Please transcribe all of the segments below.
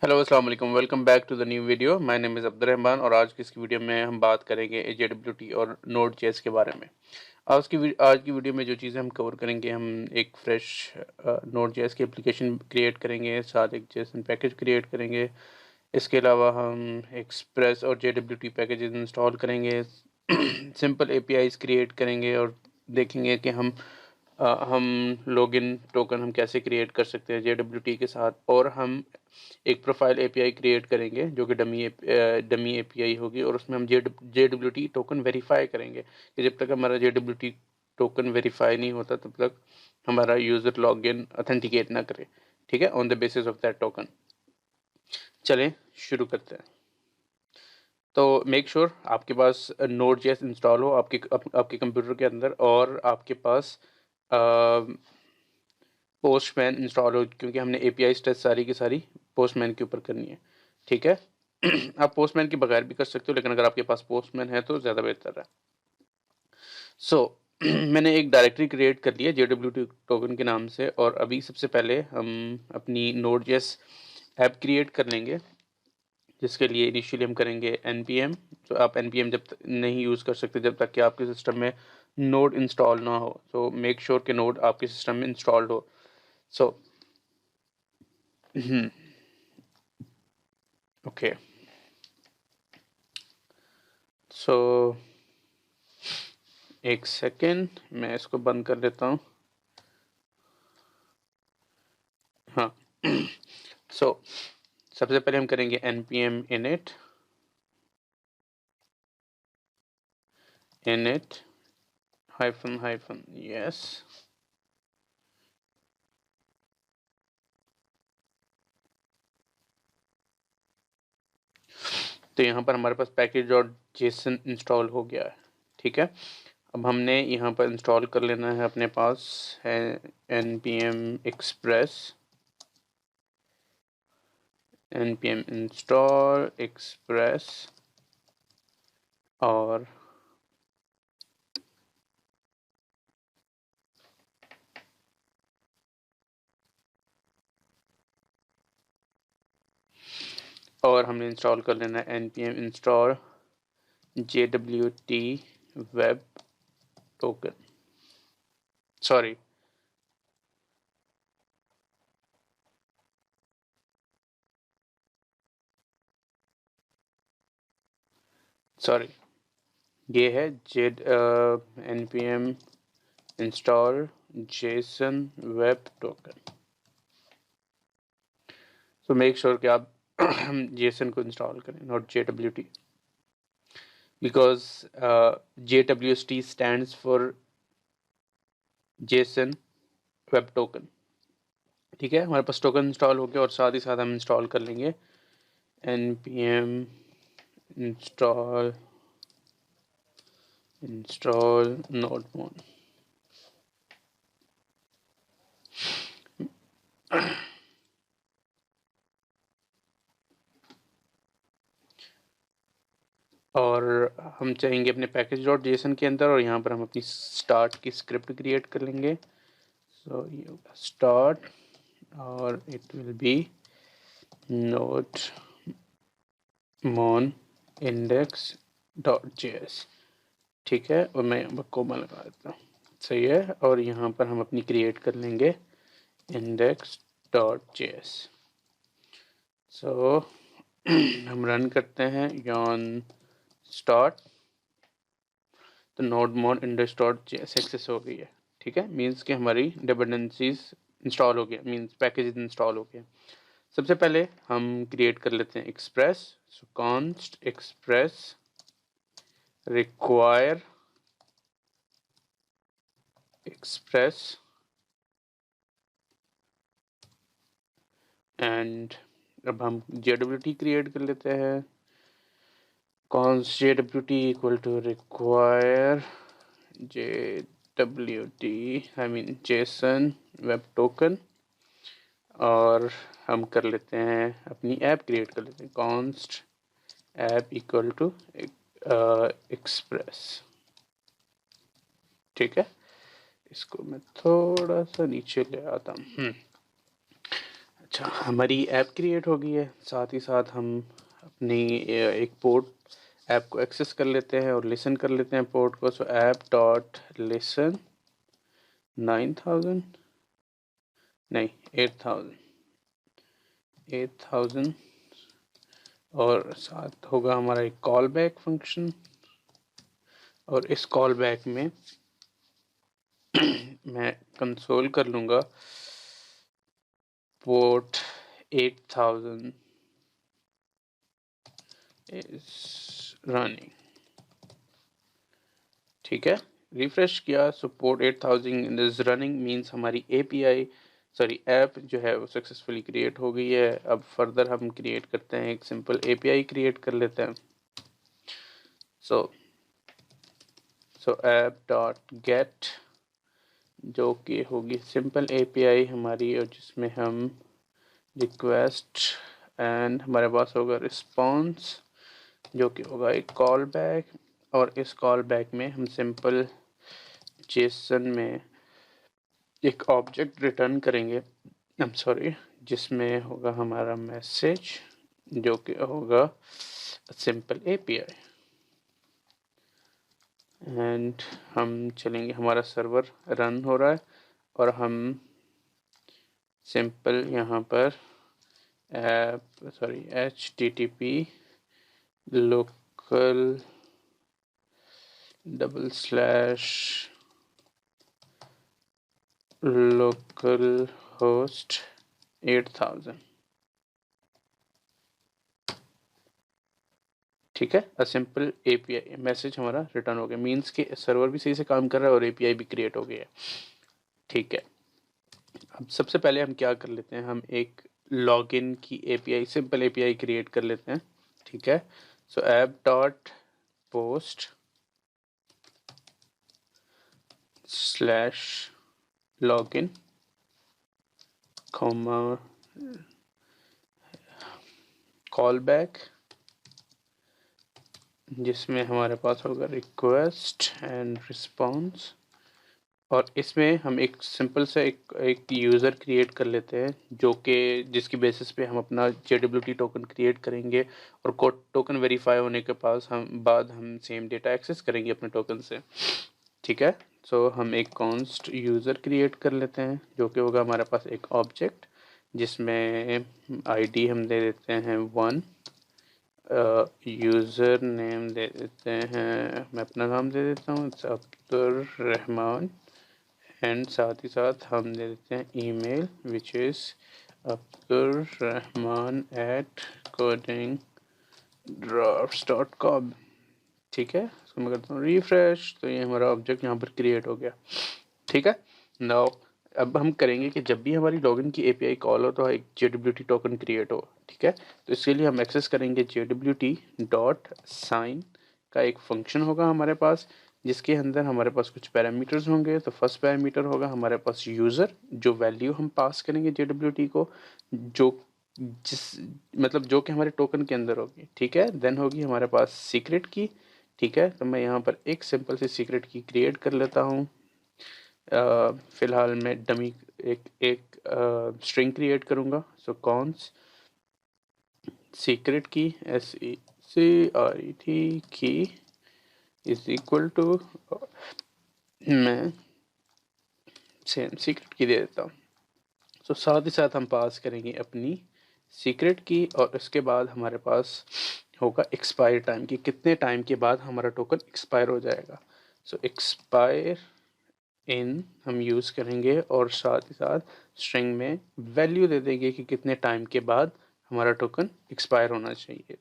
Hello अस्सलाम वालेकुम, welcome back to the new video. My name is Abdul Rahman और आज की इस वीडियो में हम बात करेंगे JWT और नोड जेएस के बारे में। आज की वीडियो में जो चीज़ें हम कवर करेंगे, हम एक फ्रेश नोड जेएस की एप्लीकेशन क्रिएट करेंगे, साथ एक जेसन पैकेज क्रिएट करेंगे। इसके अलावा हम एक्सप्रेस और JWT पैकेजेस इंस्टॉल करेंगे, सिंपल एपीआईज क्रिएट करेंगे और देखेंगे कि हम लॉगिन टोकन हम कैसे क्रिएट कर सकते हैं JWT के साथ। और हम एक प्रोफाइल एपीआई क्रिएट करेंगे जो कि डमी एपीआई होगी और उसमें हम JWT टोकन वेरीफाई करेंगे कि जब तक हमारा JWT टोकन वेरीफाई नहीं होता तब तक हमारा यूज़र लॉगिन ऑथेंटिकेट ना करे। ठीक है, on the basis of that token. चलें शुरू करते हैं। तो मेक श्योर आपके पास नोड जेएस इंस्टॉल हो आपके कंप्यूटर के अंदर और आपके पास पोस्टमैन इंस्टॉल हो, क्योंकि हमने एपीआई टेस्ट सारी की सारी पोस्टमैन के ऊपर करनी है। ठीक है। आप पोस्टमैन के बगैर भी कर सकते हो, लेकिन अगर आपके पास पोस्टमैन है तो ज़्यादा बेहतर है। सो मैंने एक डायरेक्टरी क्रिएट कर लिया JWT टोकन के नाम से और अभी सबसे पहले हम अपनी Node.js ऐप क्रिएट कर लेंगे, जिसके लिए इनिशियली हम करेंगे npm। तो आप npm जब तक नहीं यूज़ कर सकते जब तक कि आपके सिस्टम में नोड इंस्टॉल ना हो। तो मेक श्योर कि नोड आपके सिस्टम में इंस्टॉल्ड हो। सो ओके, सो एक सेकेंड, मैं इसको बंद कर देता हूँ। हाँ। सो सबसे पहले हम करेंगे npm init -, yes। तो यहाँ पर हमारे पास package.json इंस्टॉल हो गया है। ठीक है, अब हमने यहाँ पर इंस्टॉल कर लेना है, अपने पास है npm express, npm install express और हमने इंस्टॉल कर लेना है npm install JWT web token, sorry ये है npm install json web token। So make sure कि आप JSON को इंस्टॉल करें, not JWT, because JWT stands for JSON web token. ठीक है, हमारे पास टोकन इंस्टॉल हो गया और साथ ही साथ हम इंस्टॉल कर लेंगे npm install nodemon। और हम चाहेंगे अपने package.json के अंदर और यहाँ पर हम अपनी स्टार्ट की स्क्रिप्ट क्रिएट कर लेंगे। सो ये होगा स्टार्ट और it will be nodemon index.js। ठीक है, और मैं यहाँ पर कोमा लगा देता हूँ, सही है। और यहाँ पर हम अपनी क्रिएट कर लेंगे index.js। सो हम रन करते हैं yon start, तो nodemon index.js एक्सेस हो गई है। ठीक है, मीन्स कि हमारी डिपेंडेंसीज इंस्टॉल हो गया, मीन्स पैकेज इंस्टॉल हो गया। सबसे पहले हम क्रिएट कर लेते हैं express. So const express require express and अब हम JWT क्रिएट कर लेते हैं। const JWT equal to require JWT I mean JSON web token और हम कर लेते हैं अपनी ऐप क्रिएट कर लेते हैं const app equal to express. ठीक है, इसको मैं थोड़ा सा नीचे ले आता हूँ। अच्छा, हमारी ऐप क्रिएट हो गई है। साथ ही साथ हम अपनी एक पोर्ट ऐप को एक्सेस कर लेते हैं और लिसन कर लेते हैं पोर्ट को। सो ऐप डॉट लिसन 9000 नहीं 8000 और साथ होगा हमारा एक कॉल बैक फंक्शन। और इस कॉल बैक में मैं कंसोल कर लूँगा पोर्ट 8000 इज रनिंग। ठीक है, रिफ्रेश किया, सपोर्ट 8000 इज रनिंग मींस हमारी ऐप जो है वो सक्सेसफुली क्रिएट हो गई है। अब फर्दर हम क्रिएट करते हैं, एक सिंपल एपीआई क्रिएट कर लेते हैं। सो ऐप डॉट गेट जो कि होगी सिंपल एपीआई हमारी, और जिसमें हम रिक्वेस्ट एंड हमारे पास होगा रिस्पॉन्स जो कि होगा एक कॉल बैक। और इस कॉल बैक में हम सिंपल जेसन में एक ऑब्जेक्ट रिटर्न करेंगे, जिसमें होगा हमारा मैसेज जो कि होगा सिंपल एपीआई। एंड हम चलेंगे, हमारा सर्वर रन हो रहा है और हम सिंपल यहाँ पर http local /localhost 8000। ठीक है, अ सिंपल एपीआई मैसेज हमारा रिटर्न हो गया, मींस कि सर्वर भी सही से काम कर रहा है और एपीआई भी क्रिएट हो गया है। ठीक है, अब सबसे पहले हम क्या कर लेते हैं, हम एक लॉगिन की एपीआई सिंपल एपीआई क्रिएट कर लेते हैं। ठीक है, सो app dot post slash login call back, जिसमें हमारे पास होगा रिक्वेस्ट एंड रिस्पॉन्स। और इसमें हम एक सिंपल से एक यूज़र क्रिएट कर लेते हैं जो कि जिसकी बेसिस पे हम अपना JWT टोकन क्रिएट करेंगे और टोकन वेरीफाई होने के बाद हम सेम डेटा एक्सेस करेंगे अपने टोकन से। ठीक है, सो हम एक कॉन्स्ट यूज़र क्रिएट कर लेते हैं जो कि होगा हमारे पास एक ऑब्जेक्ट जिसमें आईडी हम दे देते हैं 1, यूज़र नेम दे देते हैं, मैं अपना नाम दे देता हूँ अब्दुल रहमान, एंड साथ ही साथ हम दे देते हैं ईमेल विच इज़ abdulrahman@codingdrops.com। ठीक है, इसको मैं करता हूँ रिफ्रेश, तो ये हमारा ऑब्जेक्ट यहाँ पर क्रिएट हो गया। ठीक है, नाउ अब हम करेंगे कि जब भी हमारी लॉगिन की एपीआई कॉल हो तो एक JWT टोकन क्रिएट हो। ठीक है, तो इसके लिए हम एक्सेस करेंगे JWT.sign का एक फंक्शन होगा हमारे पास, जिसके अंदर हमारे पास कुछ पैरामीटर्स होंगे। तो फर्स्ट पैरामीटर होगा हमारे पास यूज़र, जो वैल्यू हम पास करेंगे JWT को, जो जो कि हमारे टोकन के अंदर होगी। ठीक है, देन होगी हमारे पास सीक्रेट की। ठीक है, तो मैं यहाँ पर एक सिंपल सी सीक्रेट की क्रिएट कर लेता हूँ। फ़िलहाल मैं डमी एक स्ट्रिंग क्रिएट करूँगा। सो कॉन्स सीक्रेट की SECRET की इज इक्वल टू, मैं सेम सीक्रेट की दे देता हूँ। तो साथ ही साथ हम पास करेंगे अपनी सीक्रेट की, और उसके बाद हमारे पास होगा एक्सपायर टाइम की, कितने टाइम के बाद हमारा टोकन एक्सपायर हो जाएगा। सो एक्सपायर इन हम यूज़ करेंगे और साथ ही साथ स्ट्रिंग में वैल्यू दे देंगे कि कितने टाइम के बाद हमारा टोकन एक्सपायर होना चाहिए।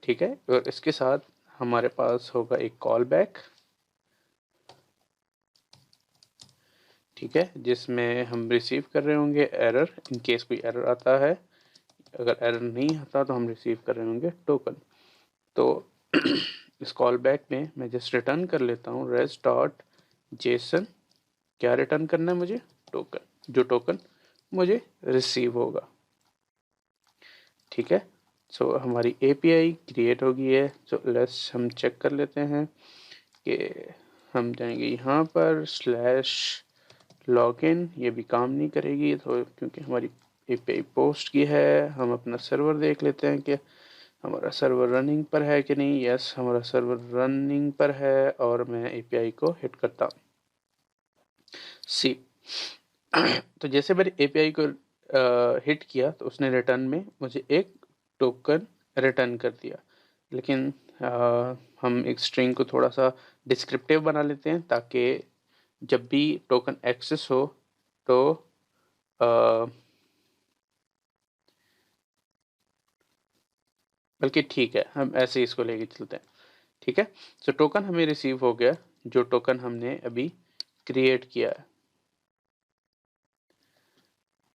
ठीक है, और इसके साथ हमारे पास होगा एक कॉल बैक। ठीक है, जिसमें हम रिसीव कर रहे होंगे एरर, इन केस कोई एरर आता है। अगर एरर नहीं आता तो हम रिसीव कर रहे होंगे टोकन। तो इस कॉल बैक में मैं जस्ट रिटर्न कर लेता हूँ res.json। क्या रिटर्न करना है मुझे, टोकन, जो टोकन मुझे रिसीव होगा। ठीक है, सो हमारी एपीआई क्रिएट हो गई है। सो लेट्स हम चेक कर लेते हैं कि हम जाएंगे यहाँ पर /login, ये भी काम नहीं करेगी तो क्योंकि हमारी एपीआई पोस्ट की है। हम अपना सर्वर देख लेते हैं कि हमारा सर्वर रनिंग पर है कि नहीं। यस, हमारा सर्वर रनिंग पर है और मैं एपीआई को हिट करता हूँ। सी तो जैसे मैंने एपीआई को हिट किया तो उसने रिटर्न में मुझे एक टोकन रिटर्न कर दिया। लेकिन हम एक स्ट्रिंग को थोड़ा सा डिस्क्रिप्टिव बना लेते हैं ताकि जब भी टोकन एक्सेस हो तो बल्कि ठीक है, हम ऐसे ही इसको लेके चलते हैं। ठीक है, तो टोकन हमें रिसीव हो गया, जो टोकन हमने अभी क्रिएट किया है।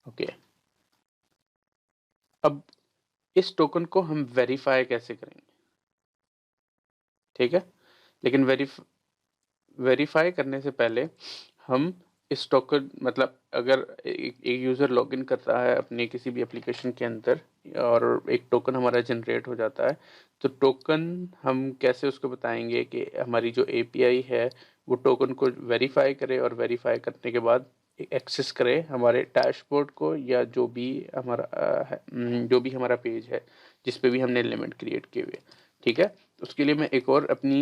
ओके, अब इस टोकन को हम वेरीफाई कैसे करेंगे? ठीक है, लेकिन वेरीफाई करने से पहले हम इस टोकन मतलब अगर एक यूज़र लॉगिन करता है अपने किसी भी एप्लीकेशन के अंदर और एक टोकन हमारा जनरेट हो जाता है, तो टोकन हम कैसे उसको बताएंगे कि हमारी जो एपीआई है वो टोकन को वेरीफाई करे और वेरीफाई करने के बाद एक्सेस करे हमारे डैशबोर्ड को या जो भी हमारा जो भी हमारा पेज है जिस पे भी हमने एलिमेंट क्रिएट किए हुए। ठीक है, उसके लिए मैं एक और अपनी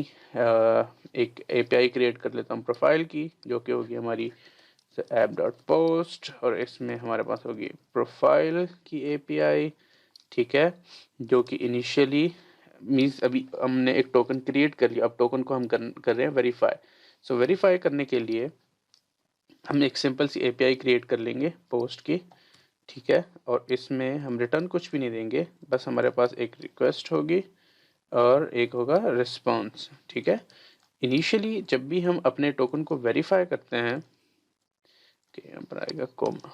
एक एपीआई क्रिएट कर लेता हूँ प्रोफाइल की, जो कि होगी हमारी app.post और इसमें हमारे पास होगी प्रोफाइल की एपीआई। ठीक है, जो कि इनिशियली मीन्स अभी हमने एक टोकन क्रिएट कर लिया, अब टोकन को हम कर रहे हैं वेरीफाई। सो वेरीफाई करने के लिए हम एक सिंपल सी एपीआई क्रिएट कर लेंगे पोस्ट की। ठीक है, और इसमें हम रिटर्न कुछ भी नहीं देंगे, बस हमारे पास एक रिक्वेस्ट होगी और एक होगा रिस्पॉन्स। ठीक है, इनिशियली जब भी हम अपने टोकन को वेरीफाई करते हैं कि यहाँ पर आएगा कोमा।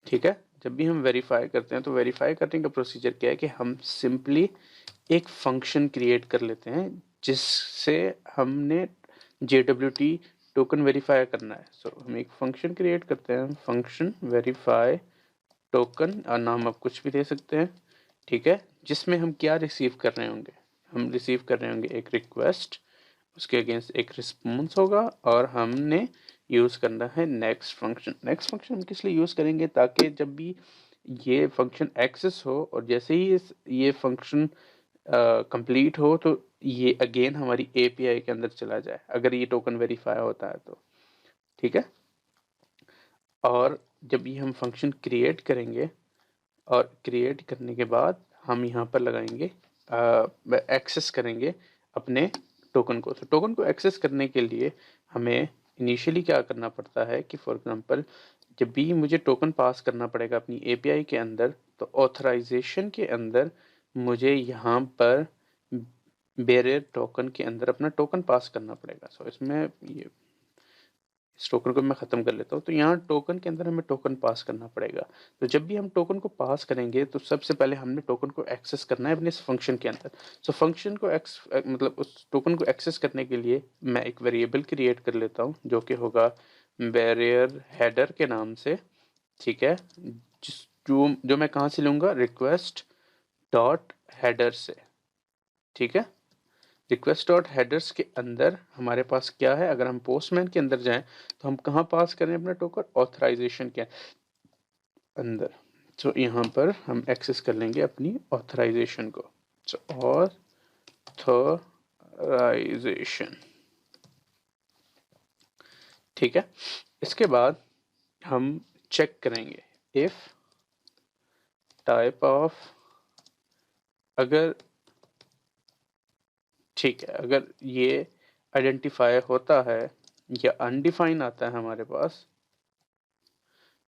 ठीक है, जब भी हम वेरीफाई करते हैं तो वेरीफाई करने का प्रोसीजर क्या है कि हम सिंपली एक फंक्शन क्रिएट कर लेते हैं जिससे हमने JWT टोकन वेरीफाई करना है। सो हम एक फंक्शन क्रिएट करते हैं, फंक्शन वेरीफाई टोकन, और नाम आप कुछ भी दे सकते हैं। ठीक है, जिसमें हम क्या रिसीव कर रहे होंगे? हम रिसीव कर रहे होंगे एक रिक्वेस्ट, उसके अगेंस्ट एक रिस्पॉन्स होगा और हमने यूज़ करना है नेक्स्ट फंक्शन। नेक्स्ट फंक्शन हम किस लिए यूज़ करेंगे? ताकि जब भी ये फंक्शन एक्सेस हो और जैसे ही ये फंक्शन कंप्लीट हो तो ये अगेन हमारी एपीआई के अंदर चला जाए, अगर ये टोकन वेरीफाई होता है तो। ठीक है, और जब ये हम फंक्शन क्रिएट करेंगे और क्रिएट करने के बाद हम यहाँ पर लगाएंगे एक्सेस करेंगे अपने टोकन को। तो टोकन को एक्सेस करने के लिए हमें इनिशियली क्या करना पड़ता है कि फॉर एग्जांपल जब भी मुझे टोकन पास करना पड़ेगा अपनी एपीआई के अंदर, तो ऑथराइजेशन के अंदर मुझे यहाँ पर बेरियर टोकन के अंदर अपना टोकन पास करना पड़ेगा। सो इसमें ये इस टोकन को मैं ख़त्म कर लेता हूँ। तो यहाँ टोकन के अंदर हमें टोकन पास करना पड़ेगा। तो जब भी हम टोकन को पास करेंगे तो सबसे पहले हमने टोकन को एक्सेस करना है अपने इस फंक्शन के अंदर। सो फंक्शन को मतलब उस टोकन को एक्सेस करने के लिए मैं एक वेरिएबल क्रिएट कर लेता हूँ जो कि होगा बैरियर हेडर के नाम से। ठीक है, जो मैं कहाँ से लूँगा? रिक्वेस्ट डॉट हेडर से। ठीक है, रिक्वेस्ट डॉट हेडर्स के अंदर हमारे पास क्या है? अगर हम पोस्टमैन के अंदर जाएं तो हम कहाँ पास करें अपना टोकन? ऑथराइजेशन के अंदर। तो यहाँ पर हम एक्सेस कर लेंगे अपनी ऑथराइजेशन को। सो ऑथराइजेशन। ठीक है, इसके बाद हम चेक करेंगे इफ टाइप ऑफ, अगर ठीक है, अगर ये आइडेंटिफाई होता है या अनडिफाइन आता है हमारे पास,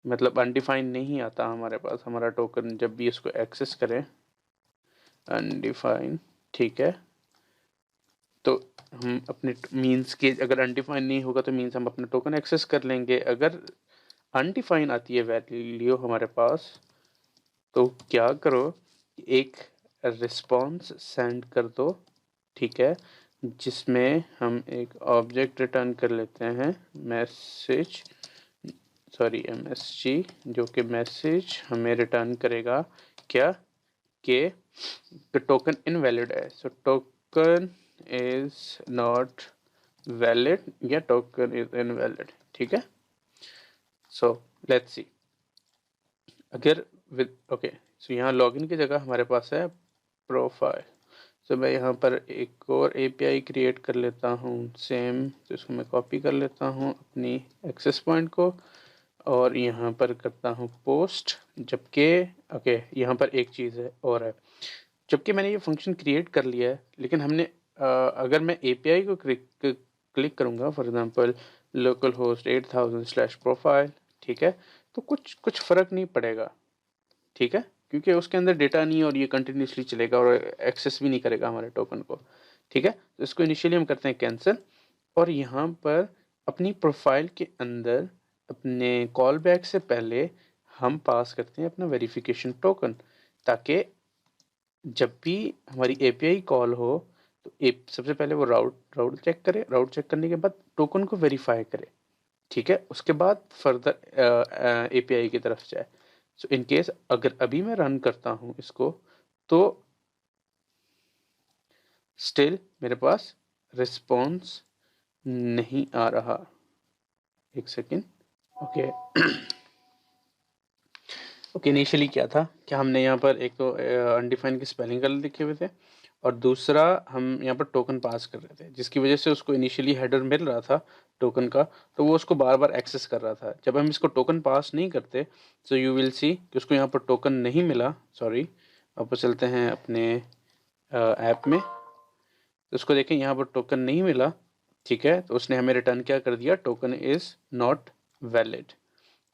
मतलब अनडिफाइन नहीं आता हमारे पास हमारा टोकन जब भी इसको एक्सेस करें, अनडिफाइन। ठीक है, तो हम अपने मीन्स के अगर अनडिफाइन नहीं होगा तो मीन्स हम अपना टोकन एक्सेस कर लेंगे। अगर अनडिफाइन आती है वैल्यू हमारे पास तो क्या करो, एक रिस्पॉन्स सेंड कर दो। ठीक है, जिसमें हम एक ऑब्जेक्ट रिटर्न कर लेते हैं मैसेज, सॉरी MSG, जो कि मैसेज हमें रिटर्न करेगा क्या कि टोकन इनवैलिड है। सो टोकन इज नॉट वैलिड या टोकन इज इनवैलिड। ठीक है, सो लेट्स सी। अगर विद ओके, सो यहाँ लॉगिन की जगह हमारे पास है प्रोफाइल। सो मैं यहाँ पर एक और एपीआई क्रिएट कर लेता हूँ सेम, तो इसको मैं कॉपी कर लेता हूँ अपनी एक्सेस पॉइंट को और यहाँ पर करता हूँ पोस्ट। जबकि ओके, यहाँ पर एक चीज़ है और है, जबकि मैंने ये फंक्शन क्रिएट कर लिया है, लेकिन हमने अगर मैं एपीआई को क्लिक करूँगा, for example local host 8000/profile, ठीक है, तो कुछ कुछ फ़र्क नहीं पड़ेगा, ठीक है, क्योंकि उसके अंदर डेटा नहीं है और ये कंटिन्यूसली चलेगा और एक्सेस भी नहीं करेगा हमारे टोकन को, ठीक है। तो इसको इनिशियली हम करते हैं कैंसिल और यहाँ पर अपनी प्रोफाइल के अंदर अपने कॉल बैक से पहले हम पास करते हैं अपना वेरिफिकेशन टोकन, ताकि जब भी हमारी एपीआई कॉल हो तो सबसे पहले वो राउट चेक करे, राउट चेक करने के बाद टोकन को वेरीफाई करे, ठीक है, उसके बाद फर्दर एपीआई की तरफ जाए। सो इन केस अगर अभी मैं रन करता हूँ इसको तो स्टिल मेरे पास रिस्पॉन्स नहीं आ रहा। एक सेकेंड, ओके ओके, इनिशियली क्या था कि हमने यहाँ पर एक तो अनडिफाइंड की स्पेलिंग गलत लिखे हुए थे और दूसरा हम यहाँ पर टोकन पास कर रहे थे, जिसकी वजह से उसको इनिशियली हेडर मिल रहा था टोकन का, तो वो उसको बार बार एक्सेस कर रहा था। जब हम इसको टोकन पास नहीं करते तो यू विल सी कि उसको यहाँ पर टोकन नहीं मिला। सॉरी, वापस चलते हैं अपने ऐप में, तो उसको देखें यहाँ पर टोकन नहीं मिला, ठीक है, तो उसने हमें रिटर्न क्या कर दिया, टोकन इज़ नॉट वैलिड,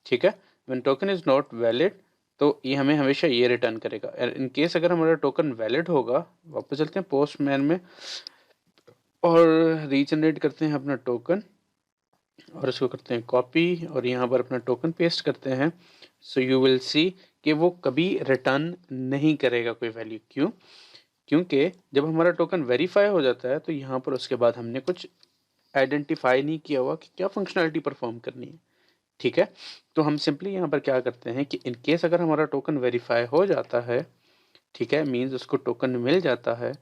ठीक है। When token is not valid तो ये हमें हमेशा ये रिटर्न करेगा। इन केस अगर हमारा टोकन वैलिड होगा, वापस चलते हैं पोस्टमैन में और रीजनरेट करते हैं अपना टोकन और इसको करते हैं कॉपी और यहाँ पर अपना टोकन पेस्ट करते हैं। सो यू विल सी कि वो कभी रिटर्न नहीं करेगा कोई वैल्यू। क्यों? क्योंकि जब हमारा टोकन वेरीफाई हो जाता है तो यहाँ पर उसके बाद हमने कुछ आइडेंटिफाई नहीं किया हुआ कि क्या फंक्शनैलिटी परफॉर्म करनी है, ठीक है। तो हम सिंपली यहाँ पर क्या करते हैं कि इन केस अगर हमारा टोकन वेरीफाई हो जाता है, ठीक है, मीन्स उसको टोकन मिल जाता है,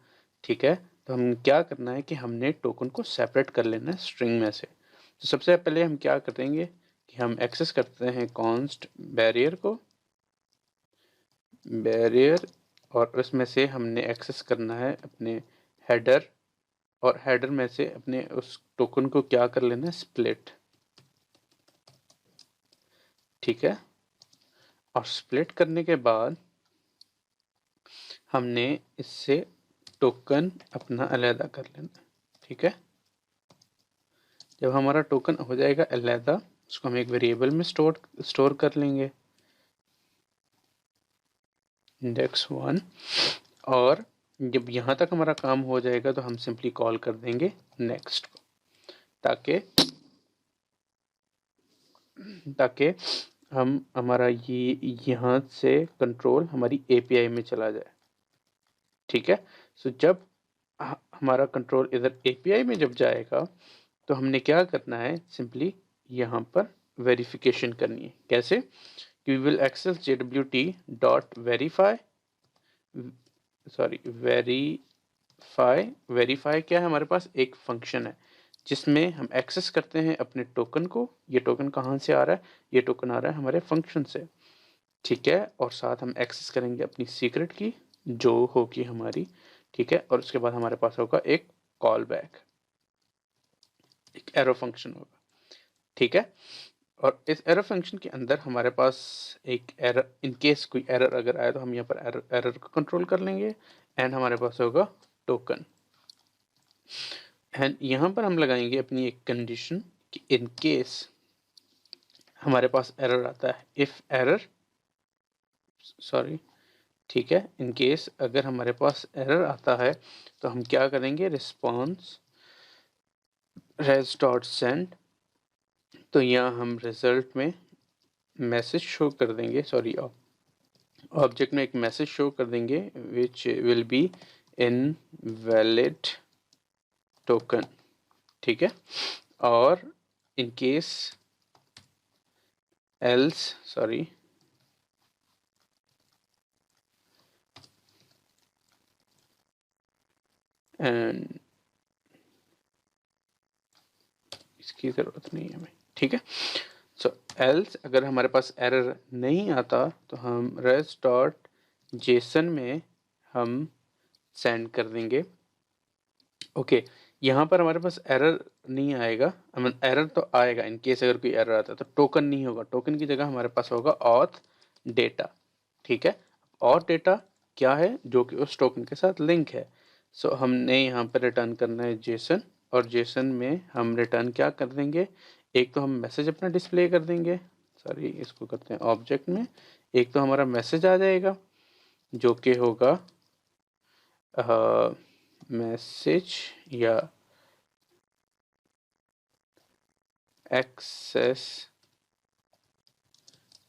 ठीक है, तो हम क्या करना है कि हमने टोकन को सेपरेट कर लेना है स्ट्रिंग में से। तो सबसे पहले हम क्या करेंगे कि हम एक्सेस करते हैं कॉन्स्ट बैरियर को, बैरियर, और उसमें से हमने एक्सेस करना है अपने हेडर, और हेडर में से अपने उस टोकन को क्या कर लेना है, स्प्लिट, ठीक है। और स्प्लिट करने के बाद हमने इससे टोकन अपना अलहदा कर लेना, ठीक है। जब हमारा टोकन हो जाएगा अलहदा, उसको हम एक वेरिएबल में स्टोर कर लेंगे, index1, और जब यहाँ तक हमारा काम हो जाएगा तो हम सिंपली कॉल कर देंगे नेक्स्ट को, ताकि ताकि हम हमारा ये यहाँ से कंट्रोल हमारी एपीआई में चला जाए, ठीक है। सो जब हमारा कंट्रोल इधर एपीआई में जब जाएगा तो हमने क्या करना है, सिंपली यहाँ पर वेरिफिकेशन करनी है। कैसे? We will access jwt.verify, sorry verify क्या है, हमारे पास एक फंक्शन है जिसमें हम एक्सेस करते हैं अपने टोकन को। ये टोकन कहाँ से आ रहा है? ये टोकन आ रहा है हमारे फंक्शन से, ठीक है। और साथ हम एक्सेस करेंगे अपनी सीक्रेट की जो होगी हमारी, ठीक है। और उसके बाद हमारे पास होगा एक कॉल बैक, एक एरो फंक्शन होगा, ठीक है। और इस एरर फंक्शन के अंदर हमारे पास एक एरर, इन केस कोई एरर अगर आए तो हम यहाँ पर एरर को कंट्रोल कर लेंगे एंड हमारे पास होगा टोकन। एंड यहाँ पर हम लगाएंगे अपनी एक कंडीशन कि इन केस हमारे पास एरर आता है, इफ एरर, सॉरी, ठीक है, इन केस अगर हमारे पास एरर आता है तो हम क्या करेंगे, रिस्पॉन्स res.send, तो यहाँ हम रिजल्ट में मैसेज शो कर देंगे, सॉरी ऑब्जेक्ट में एक मैसेज शो कर देंगे which will be invalid token, ठीक है। और in case else, sorry, and इसकी ज़रूरत नहीं है हमें, ठीक है। सो एल्स अगर हमारे पास एरर नहीं आता तो हम res.json में हम सेंड कर देंगे। ओके, यहाँ पर हमारे पास एरर नहीं आएगा, एरर तो आएगा इन केस अगर कोई एरर आता है, तो टोकन नहीं होगा, टोकन की जगह हमारे पास होगा ऑथ डेटा। ठीक है, ऑथ डेटा क्या है, जो कि उस टोकन के साथ लिंक है। सो हमने यहाँ पर रिटर्न करना है जेसन, और जेसन में हम रिटर्न क्या कर देंगे, एक तो हम मैसेज अपना डिस्प्ले कर देंगे, सॉरी इसको करते हैं ऑब्जेक्ट में, एक तो हमारा मैसेज आ जाएगा जो कि होगा मैसेज या एक्सेस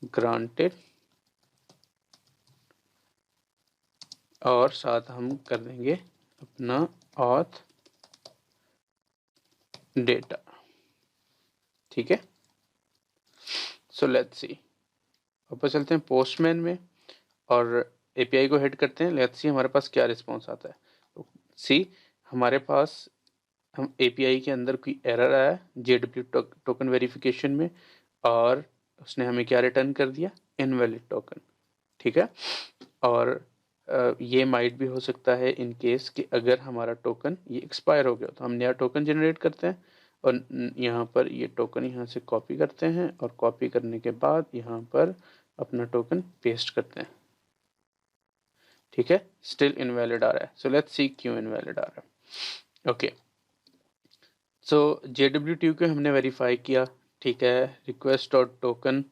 ग्रांटेड, और साथ हम कर देंगे अपना ऑथ डेटा। ठीक है, सो लेट्स सी, वापस चलते हैं पोस्टमैन में और एपीआई को हेड करते हैं। लेट्स सी हमारे पास क्या रिस्पॉन्स आता है। तो सी हमारे पास हम एपीआई के अंदर कोई एरर आया जेडब्ल्यू टोकन वेरिफिकेशन में, और उसने हमें क्या रिटर्न कर दिया, इनवैलिड टोकन। ठीक है, और ये माइट भी हो सकता है इन केस कि अगर हमारा टोकन ये एक्सपायर हो गया तो हम नया टोकन जनरेट करते हैं, और यहाँ पर ये टोकन यहाँ से कॉपी करते हैं, और कॉपी करने के बाद यहाँ पर अपना टोकन पेस्ट करते हैं। ठीक है, स्टिल इनवैलिड आ रहा है। सो लेट्स सी क्यों इनवैलिड आ रहा है। ओके, सो JWT को हमने वेरीफाई किया। ठीक है, रिक्वेस्ट और टोकन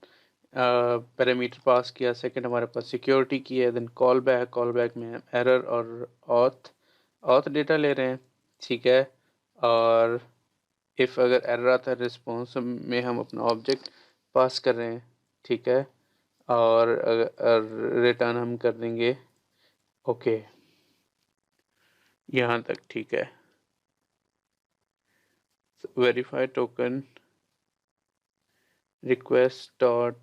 पैरामीटर पास किया। सेकंड हमारे पास सिक्योरिटी की है, देन कॉल बैक में हम एरर और ऑथ डेटा ले रहे हैं। ठीक है, और इफ़ अगर एरर आता है रिस्पॉन्स में हम अपना ऑब्जेक्ट पास कर रहे हैं। ठीक है, और रिटर्न हम कर देंगे। ओके, यहाँ तक ठीक है। Verify token request dot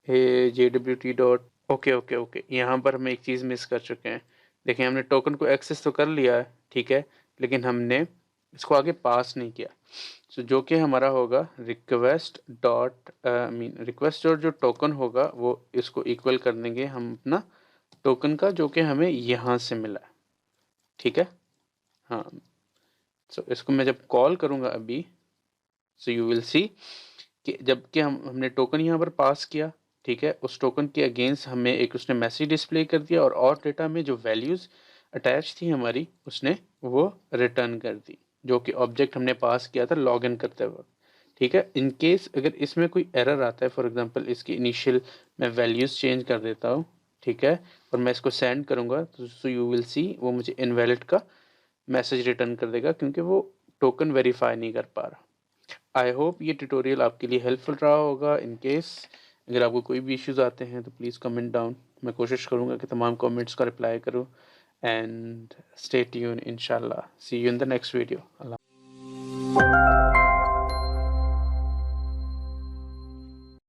JWT dot okay, यहाँ पर हम एक चीज़ मिस कर चुके हैं। देखिए, हमने टोकन को एक्सेस तो कर लिया है, ठीक है, लेकिन हमने इसको आगे पास नहीं किया। सो जो कि हमारा होगा रिक्वेस्ट डॉट रिक्वेस्ट डॉट जो टोकन होगा वो इसको इक्वल कर देंगे हम अपना टोकन का, जो कि हमें यहाँ से मिला है। ठीक है, हाँ, सो इसको मैं जब कॉल करूँगा अभी, सो यू विल सी कि जबकि हमने टोकन यहाँ पर पास किया। ठीक है, उस टोकन के अगेंस्ट हमें एक उसने मैसेज डिस्प्ले कर दिया, और डेटा में जो वैल्यूज़ अटैच थी हमारी उसने वो रिटर्न कर दी, जो कि ऑब्जेक्ट हमने पास किया था लॉगिन करते वक्त। ठीक है, इन केस अगर इसमें कोई एरर आता है, फॉर एग्जांपल इसकी इनिशियल मैं वैल्यूज़ चेंज कर देता हूँ। ठीक है, और मैं इसको सेंड करूँगा तो सो यू विल सी वो मुझे इनवैलिड का मैसेज रिटर्न कर देगा, क्योंकि वो टोकन वेरीफाई नहीं कर पा रहा। आई होप ये ट्यूटोरियल आपके लिए हेल्पफुल रहा होगा। इन केस अगर आपको कोई भी इश्यूज़ आते हैं तो प्लीज़ कमेंट डाउन, मैं कोशिश करूँगा कि तमाम कमेंट्स का रिप्लाई करूँ। एंड स्टे ट्यून, इंशाल्लाह see you in the next video. Allah.